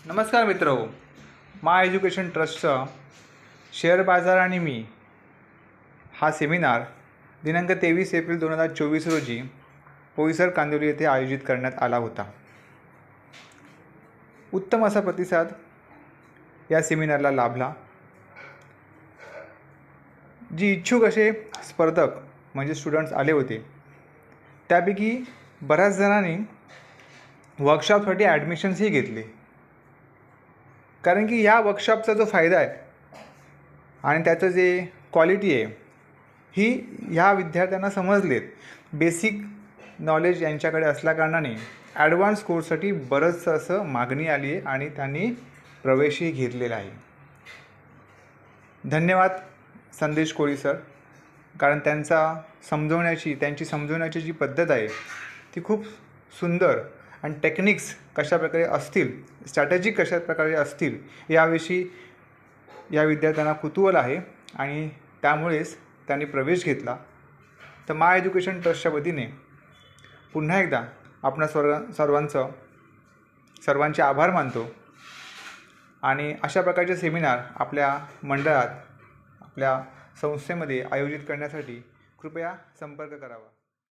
नमस्कार मित्रो, माय एज्युकेशन ट्रस्टचा शेअर बाजार आणि मी हा सेमिनार दिनांक 23 एप्रिल 2024 रोजी बोईसर कांदिवली येथे आयोजित करण्यात आला होता। उत्तम असा प्रतिसाद या सेमिनारला लाभला। जी इच्छुक असे स्पर्धक म्हणजे स्टुडंट्स आले होते त्यापैकी बऱ्याच जणांनी वर्कशॉपसाठी ॲडमिशन्सही घेतले, कारण की या वर्कशॉपचा जो फायदा आहे आणि त्याचं जे क्वालिटी आहे ही ह्या विद्यार्थ्यांना समजलेत। बेसिक नॉलेज यांच्याकडे असल्याकारणाने ॲडव्हान्स कोर्ससाठी बरंचसं असं मागणी आली आहे आणि त्यांनी प्रवेशही घेतलेला आहे। धन्यवाद संदेश कोळी सर, कारण त्यांची समजवण्याची जी पद्धत आहे ती खूप सुंदर आणि टेक्निक्स कशाप्रकारे असतील, स्ट्रॅटेजिक कशाप्रकारे असतील याविषयी या विद्यार्थ्यांना कुतूहल आहे आणि त्यामुळेच त्यांनी प्रवेश घेतला। तर माय एज्युकेशन ट्रस्टच्या वतीने पुन्हा एकदा आपण सर्वांचे आभार मानतो आणि अशा प्रकारचे सेमिनार आपल्या मंडळात, आपल्या संस्थेमध्ये आयोजित करण्यासाठी कृपया संपर्क करावा।